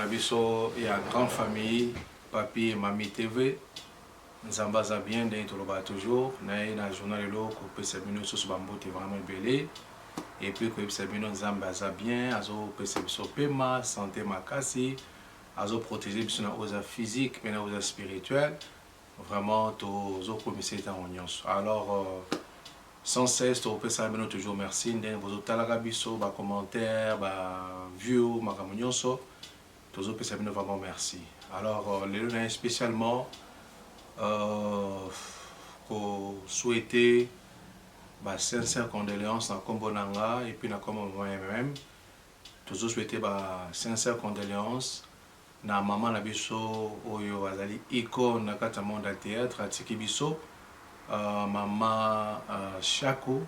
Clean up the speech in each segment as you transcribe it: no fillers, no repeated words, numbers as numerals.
Nabiso, il y a une grande famille, papi et mamie TV. Nzamba za bien, d'un toloba toujours. Naïe na journal lo, coupe sebino sous bambou, t'es vraiment belé. Et puis coupe sebino nzamba za bien, azo pesebiso pema, santé makasi, azo protéger biso na oza physique, mais na oza spirituel. Vraiment, tozo commissaire en union. Alors, sans cesse, tu peux savoir toujours merci. Vous avez biso, ba commentaire, ba view, ma camonionso. Toujours peux savoir vraiment merci. Alors, les lunes spécialement, pour souhaiter ba sincère condoléances dans Kombonanga et puis dans moi-même. Toujours souhaiter ba sincère condoléances na maman na biso oyo azali icône na kata monde à théâtre atiki biso. Maman Chako,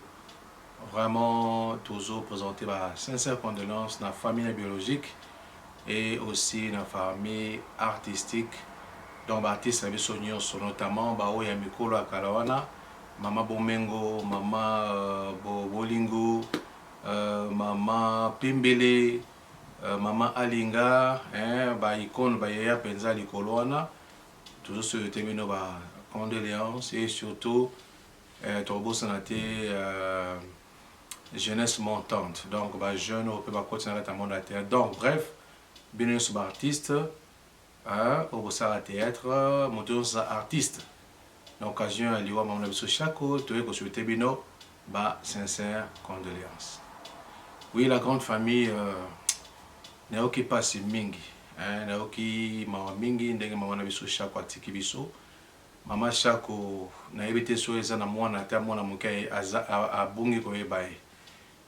vraiment toujours présenter ma sincère condoléances dans la famille biologique et aussi dans la famille artistique. Donc, l'artiste notamment Baoya Mikolo Akalawana, Maman Bomengo, Maman Bolingo, Maman Pimbele, Maman Alinga, Icône Bayaya Penza Likoloana, toujours ce termino condoléances et surtout Torbo Sanaté jeunesse montante. Donc, jeune, on peut continuer à monde à théâtre. Donc, bref, bien sûr, artiste, au à théâtre, moteur artiste. L'occasion à l'Iwa Mamna Biso Chako, tu es consulté Bino, sincère condoléances. Oui, la grande famille, Naoki passe Mingi, Naoki Mama Mingi, Ndenge Mamna Biso Chako, Atiki Biso. Maman Chako na ebité so eza na mwana ta mwana muke abungi ko yebaye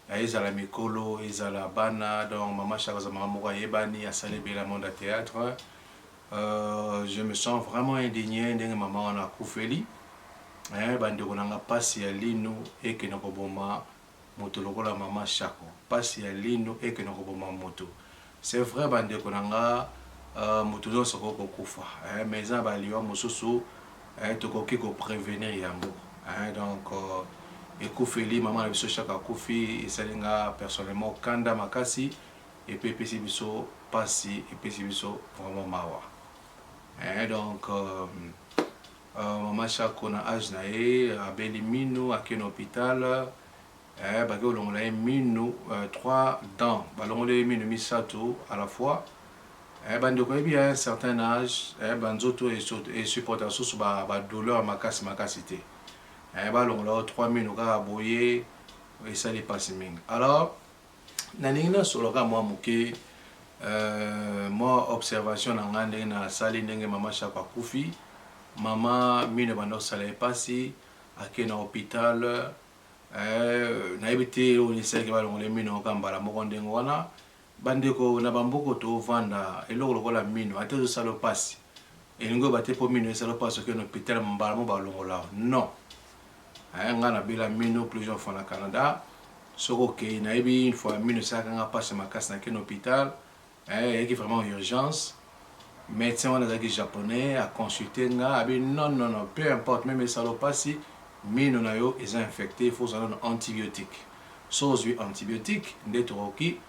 eza la mikolo eza la bana donc maman Chako za maman moko yebani asali bela monde théâtre. Je me sens vraiment indigné ndenge maman wana kufeli bandeko nanga pasi ya lino eke na koboma moto lokola maman Chako pasi ya lino eke na koboma moto c'est vrai bandeko nanga moto zo soko kokufa mais za baliwa mosusu tokoki ko prévenir yango donc ekufeli maman na biso Chaka kufi esalinga personnellement kanda makasi et puis pesi biso pasi et pesi biso vraiment mawa donc maman Chaka na âge na ye abeli mino akena hôpital baki olongola ye mino 3 dents balongola ye mino misato à la fois. Bandeko yebi à un certain âge banzoto et supporter sous ba douleur makasi makasi te balongola 3000 ka boye et ça les passe mingi. Alors naningina soloka moi muke moi observation na ngande na sali ndenge maman Chaka kufi maman mine bando sala pasi akena hôpital na ebité on essaie que balongola mino ka mbala moko ndengo wana bandeko na bamboko to vanda eloko lokola mino ate zo salo pasi elingo bate po mino salo pasi que no hôpital mbala mo balongola non nga na bila mino plusieurs fois na Canada soko ke na ebi une fois mino saka nga pasi makasi na ken hôpital qui vraiment urgence médecin wana zaki japonais a consulter nga abi non peu importe même salo pasi mino na yo est infecté il faut un antibiotique sozwi antibiotique ndetoroki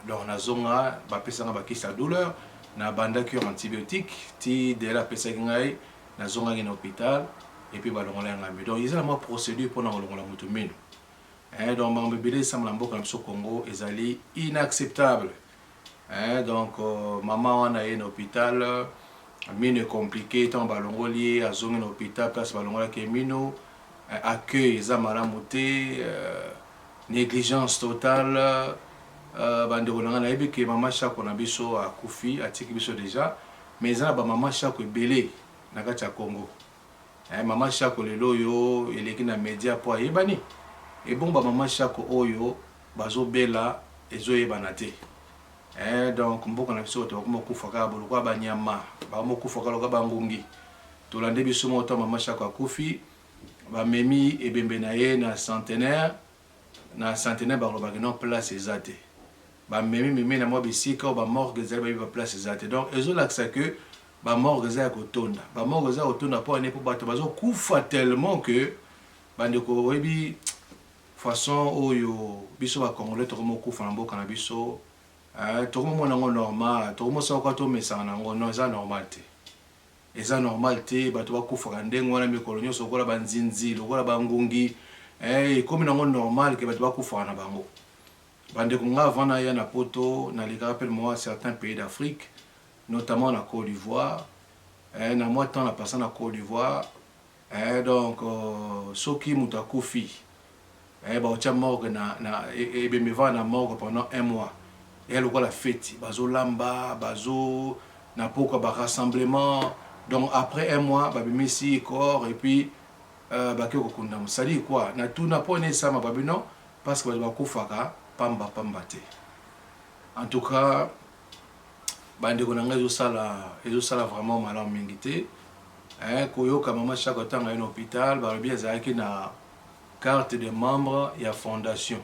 donc na zonga bapesanga bakisa douleur na banda cure antibiotique ti de la pesaki ngai na zonga na hôpital et puis balongola ngambi donc ils ont la procédure pour na longola mutu mino donc mambebele semble mboka na Congo ezali inacceptable donc maman wana est na hôpital mino compliqué tant balongoli a zonga na hôpital place balongola ke mino accueil za malamu te négligence totale. Bandeko nanga na yebi ke maman Chaka na biso akufi atiki biso déjà mais za ba maman Chaka ebele na kati ya Congo maman Chaka lelo yo eleki na média po ayebani et bon ba maman Chaka oyo bazo bela ezo yebana te donc mboka na biso to ko kufa ka boloko ba nyama ba mo kufa ka loka bangungi to lande biso mo to maman Chaka akufi ba memi ebembe na ye na centenaire ba lobaki non place ezate ba memi na moi bisika ba morgue za ba place ezate donc ezolakisa que ba morgue za kotonda ba morgue za kotonda po ane po bato bazo kufa tellement que bandeko webi façon oyo biso ba congolais to mo kufa na mboka na biso tout le monde est normal, tout le monde sait quoi tout mais ça non, c'est normal. C'est normal, bato bakufaka ndenge wana mikolo nyonso lokola banzinzi lokola bangungi comme nango normal ke bato bakufaka na bango. Bandeko nga avant na ya na poto na les rappelle moi certains pays d'Afrique, notamment la Côte d'Ivoire, na moi temps la personne na Côte d'Ivoire, donc soki muta kufi ba otia morgue na me va na morgue pendant 1 mois. Et lokola fête, bazo lamba, bazo na poko ba rassemblement. Donc après 1 mois, babimisi corps et puis bakeko kunda musali quoi. Na tout na pas ça ma babino parce que bakufaka pamba te. En tout cas, bande konanga ezosala vraiment malamu mingi te. Koyoka mama chaque temps à un hôpital, ba bien ezaki na carte de membre ya fondation.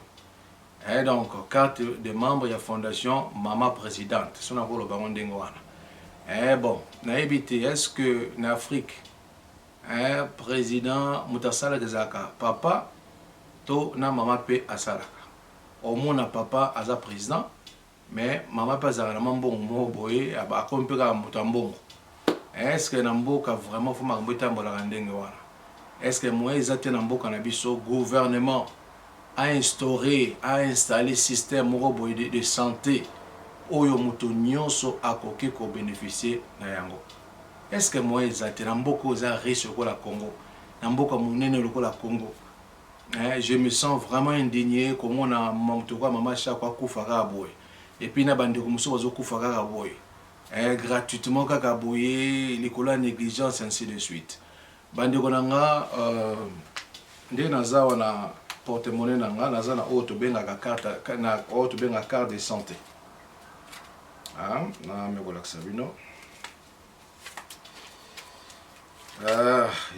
Donc carte de membre ya fondation mama présidente. Sona ko lo bango ndenge wana. Bon, est-ce que en Afrique, président Moutasala Gezaka, papa, to na maman pe asalaka. Au moins na papa aza président, mais maman pas za na mambo mo boye aba kompeka mutambongo. Est-ce que namboka vraiment faut mambota mbola ndenge wana? Est-ce que moi ezate namboka na biso gouvernement a installé système mo boye de santé oyo mutu nyonso akoki ko bénéficier na yango. Est-ce que moi ezate na mboko za riche ko la Congo, na mboka munene ko la Congo? Je me sens vraiment indigné comme on a mutu kwa mama chaque kufaka boye. Et puis na bande ko muso bazo kufaka boye. Gratuitement kaka boye, likola négligence ainsi de suite. Bande ko nanga nde nazawa na porte-monnaie nanga naza na auto benga carte na auto benga carte de santé. Na mekolakisa bino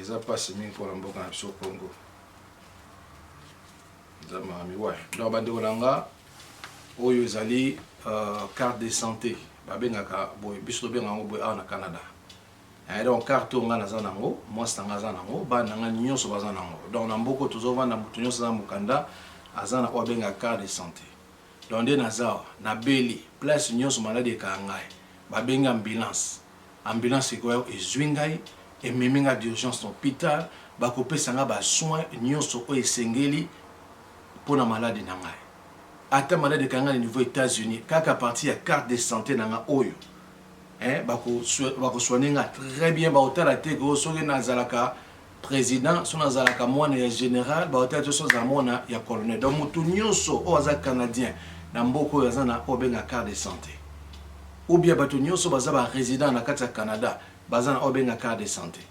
eza pasi mingi mpona mboka na biso Congo eza mami ouais. Donc bandeko nanga oyo ezali carte de santé babengaka boye biso tobenga yango boye awa na Canada. Donc carte oyo nga naza nango mwasi nanga aza nango bana nanga nyonso baza nango. Donc na mboko tozovanda mutu nyonso aza mokanda aza na oyo abengaka carte de santé. Donc nde nazawa na beli place nyonso malade eka ngai babenga ambulance ekoya ezwi ngai ememi nga d'urgence na hôpital bakopesa nga basoin nyonso oyo esengeli mpona malade na ngai. Ata malade eka ngai na niveau États-Unis kaka partie ya carte de santé na nga oyo bakosoigne nga très bien baotala te ko soki nazalaka président so nazalaka mwana ya général baotala te so nazala mwana ya colonel. Donc mutu nyonso oyo aza canadien na mboko oyo aza na obenga carte de santé ou bien bato nyonso baza ba résident na kati ya Canada baza na obenga carte de santé.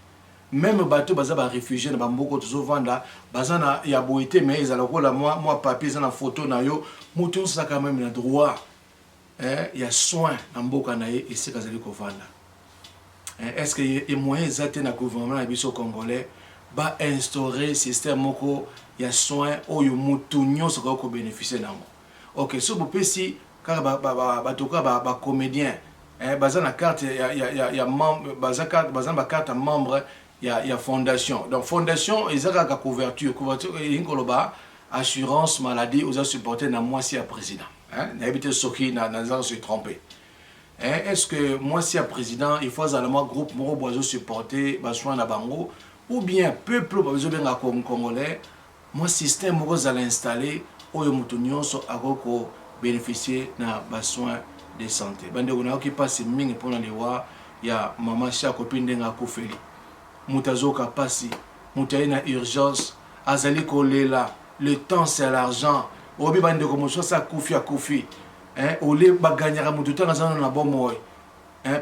Même bato baza ba réfugié na bamboko tozovanda baza na ya boité mais ezala kola moi papier za na photo na yo mutu nyonso aza quand même na droit ya soin na mboka na ye esika azali kovanda. Est-ce que y moyen ezate na gouvernement na biso congolais ba instaurer système moko ya soin oyo mutu nyonso ko bénéficier nango? Ok, so bopesi kaka batoka ba comédien baza na carte ya membre baza na carte ya membre ya fondation. Donc fondation ezaka ka couverture ingoloba assurance maladie aux supporter na mwasi ya président. Na habité soki na se tromper. Est-ce que mwasi ya président il faut seulement groupe moko bozo supporter ba soin na bango ou bien peuple bozo benga congolais moi système moko za l'installer oyo mutu nyonso akoko bénéficier na besoin de santé. Bande kuna ki passe mingi pona lewa ya mama chako pindenga kofeli. Mutazoka pasi, mutaye na urgence, azali kolela, le temps c'est l'argent. Obi bande ko moso sa kufi. Ole ba gagnera mutu tanga zana na bomoy.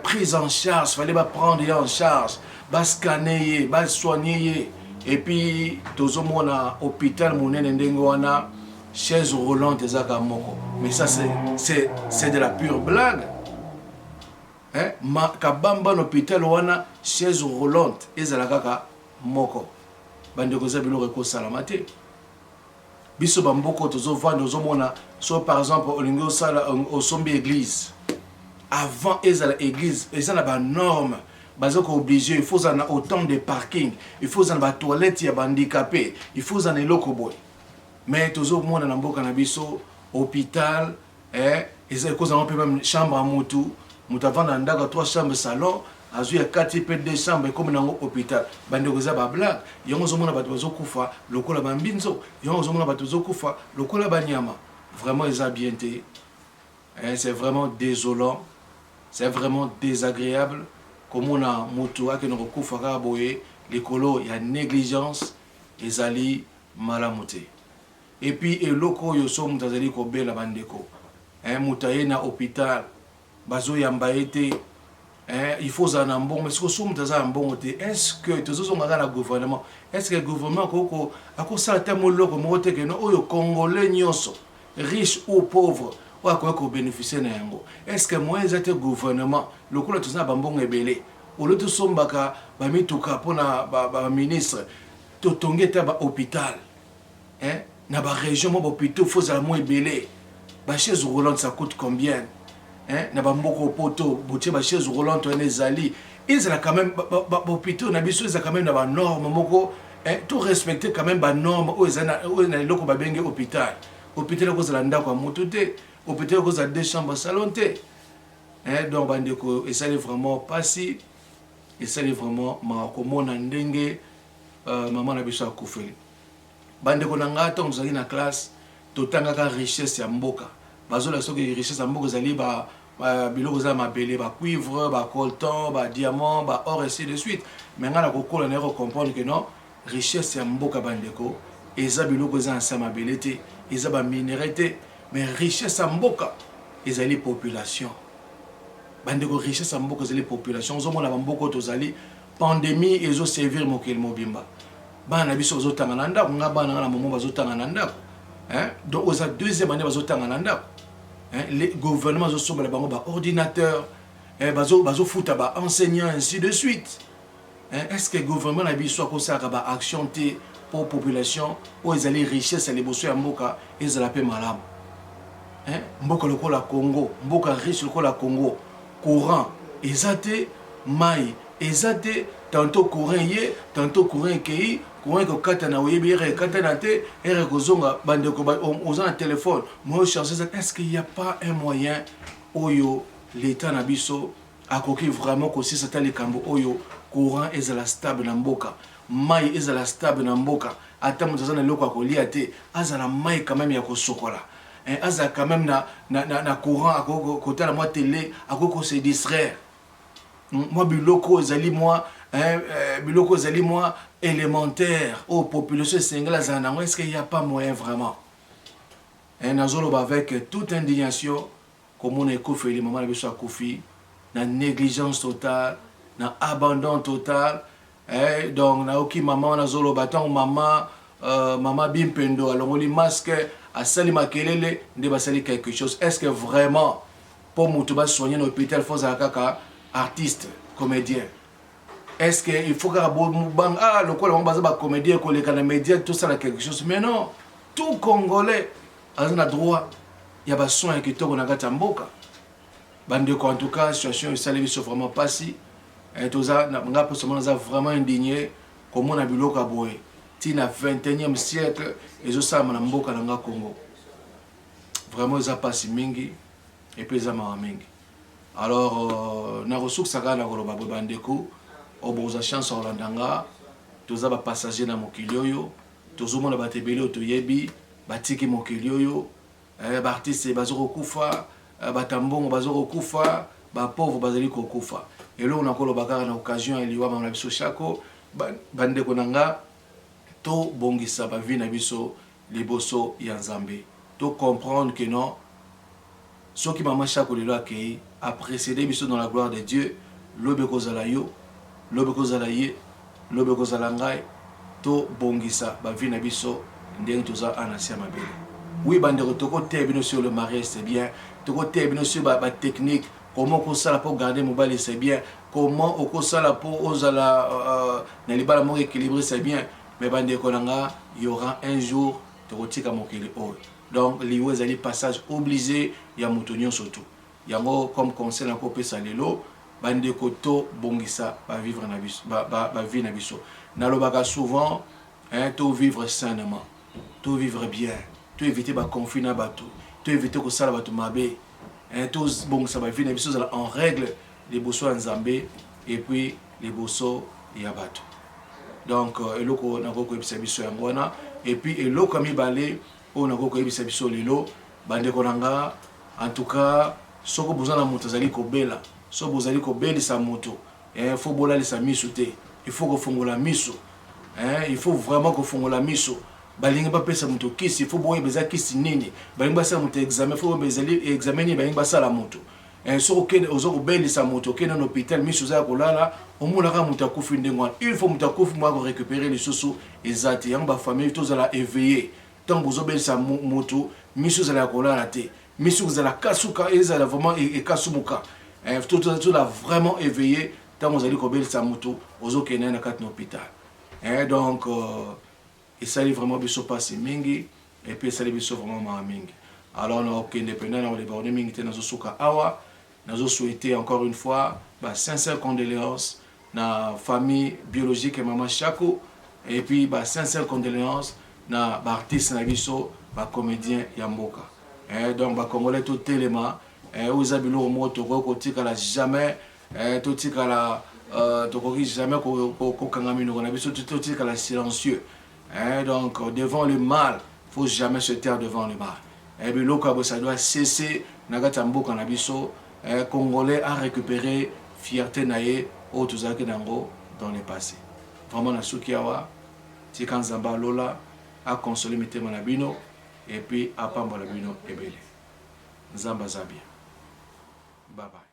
Prise en charge, fallait ba prendre en charge, ba scanner, ba soigner et puis tozomona hôpital munene ndenge wana chaise roulante ezaka moko. Mais ça c'est de la pure blague. Kabamba l'hôpital wana chaise roulante ezalaka moko. Bandeko za bilo reko salamate. Biso bamboko tozovanda ozomona so par exemple olingo sala osombi église. Avant ezala église, ezala ba norme. Bazoko obligé, il faut en autant de parking, il faut en ba toilette ya handicapé, il faut en eloko boy. Mais toujours moi na mboka na biso hôpital eza ekozanga mpe même chambre ya mutu avanda na ndako 3 chambres salon azwi ya 4 pe 2 chambres ekomi nango hôpital bandeko eza bablague yango ozomona bato bazokufa lokola bambinzo yango ozomona bato bazokufa lokola banyama vraiment eza bien te c'est vraiment désolant c'est vraiment désagréable komona mutu akende kokufa kaka boye likolo ya négligence ezali malamu te et puis eloko oyo so mutu azali kobela bandeko mutu aye na hôpital bazoyamba ye te il faut ozala na mbongo mais soki mutu aza na mbongo te est ce que tozozonga kaka na gouvernement est ce que gouvernement akosala te moloko moko te keno oyo congolais nyonso riche ou pauvre oyo akoki kobénéficie na yango est ce que moyen eza te gouvernement lokola toza na bambongo ebele olo tosombaka bamituka mpona baministre totongi ete bahôpital na barégion mo bahôpital fo ozala mo ebele bachaise roulante ça coûte combien na bamboka opoto botie bachaise roulante wana ezali ezala quand même bahôpital na biso eza quand même na banorme moko to respecter quand même banorme oyo na eloko babenge hôpital hôpital ekozala ndako ya moto te hôpital ekozala 2 chambres salon te donc bandeko esali vraiment pasi esali vraiment makomona ndenge mama na biso akufeli bandeko na ngai ntango tozalaki na classe totangaka richesse ya mboka bazola soki richesse ya mboka ezali biloko eza mabele bacuivre bacolton badiamant baor ainsi de suite mais ngai nakokola na ye kocomprendre que non richesse ya mboka bandeko eza biloko eza na se ya mabele te eza baminere te mais richesse ya mboka ezali population bandeko richesse ya mboka ezali population ozomona bamboka oyo tozali pandémie ezoservir mokili mobimba bana na biso bazotanga na ndako nga bana nga na momo bazotanga na ndako donc oza deuxième année bazotanga na ndako le gouvernement azosombela bango baordinateur bazofuta baenseignant ainsi de suite est ce que gouvernement na biso akosalaka baaction te pour population oyo ezali richesse ya liboso ya mboka ezala mpe malamu mboka lokola Congo mboka riche lokola Congo courant eza te mai eza te tantôt courant ye tantôt courant ekei courant ekokata na oyebi ere ekata na te ere ekozonga bandeko oza na téléphone moyo charge eza est ce qu'il y a pas un moyen oyo l'état na biso akoki vraiment kosisa ta likambo oyo courant ezala stable na mboka mai ezala stable na mboka ata moto aza na eloko akolia te azala mai quand même ya kosokola azala quand même na courant akokotala mwa télé akoko se distraire moi biloko ezali moi élémentaire aux population singla azala nango est-ce qu'il y a pas moyen vraiment nazoloba avec toute indignation komona ekofeli mama na biso akufi na négligence totale na abandon total donc naoki mama nazoloba ntango mama bimpendo alongoli masque asali makelele nde basali quelque chose est-ce que vraiment po moto basoigner na hôpital fo ozala kaka artiste comédien est-ce que il faut kaka bang lokola bango baza bacomédien koleka na média tosala quelque chose mais non tout congolais aza na droit ya basoin ya kitoko na kati ya mboka bandeko en tout cas situation esali biso vraiment pasi toza nga mposo mona aza vraiment indigné komona biloko ya boye ntina 21e siècle ezosalama na mboka na nga Congo vraiment eza pasi mingi epe eza mawa mingi alors nakosukisaka na koloba boye bandeko oboza chance olanda nga toza bapassager na mokili oyo tozomona bato ebele oyo toyebi batiki mokili oyo baartiste bazokokufa batambongo bazokokufa bapauvre bazali kokufa eloko nakoloba kaka na occasion ya liwa mama na biso shako bandeko na nga tobongisa bavi na biso liboso ya nzambe to comprendre que non soki mama shako lelo akei a précédé biso dans la gloire de Dieu lobe kozala yo lobe kozala ye lobe kozala ngai to bongisa bavi na biso ndenge toza anasi ya mabele oui bandeko tokoteya bino sur le mariage c'est bien tokoteya bino sur technique comment okosala pour garder mobile c'est bien comment okosala pour ozala na libala moko équilibré c'est bien mais bandeko na nga il y aura un jour tokotika mokili oyo donc liwe ezali passage obligé ya moto nyonso tu yango comme conseil nakopesa lelo bandeko to bongisa bavivre na biso bavi na biso nalobaka souvent to vivre sainement to vivre bien to éviter baconflit na bato to éviter kosala bato mabe tous bon ça va venir en règle les bosso en Zambé et puis les bosso yabato. Donc eloko nakoko ebisa biso yangwana et puis eloko mibale o nakoko ebisa biso lelo bande konanga en tout cas soko bozana moto zali kobela so bozali kobelisa moto faut bolalisa miso te il faut kofungola miso il faut vraiment kofungola miso balingi bapesa moto kisi il faut boye beza kisi nini balingi basala moto examen faut bezali examen ni balingi basala moto so okende ozo kobelisa moto okende na hôpital miso za kolala omonaka moto akufi ndengwana il faut moto akufi mo ko récupérer lisusu ezati yango ba famille tozala éveillé tant bozo belisa moto miso za kolala te miso za kasuka ezala vraiment ekasumuka tozala vraiment éveillé tant vous allez kobelisa moto ozo kende na kati na hôpital donc et ça est vraiment biso passe mingi et puis ça est biso vraiment mingi alors on est indépendant on est borné mingi te nazo suka awa nazo souhaiter encore une fois sincères condoléances na famille biologique et maman Chako et puis sincères condoléances na artiste na biso comédien Yamboka donc congolais tout élément aux habilo moto ko tikala jamais tout tikala tokoki jamais ko kangamino na biso tout tikala silencieux. Donc devant le mal, il ne faut jamais se taire devant le mal. Et bien là, ça doit cesser. Nagatambo Kanabiso, Congolais a récupéré fierté naïe au Tuzaki Nango dans le passé. Vraiment, na Sukiawa, Tikan Zamba Lola a consolé Mite Manabino et puis a Pambolabino et Bele. Zamba Zabia. Bye bye.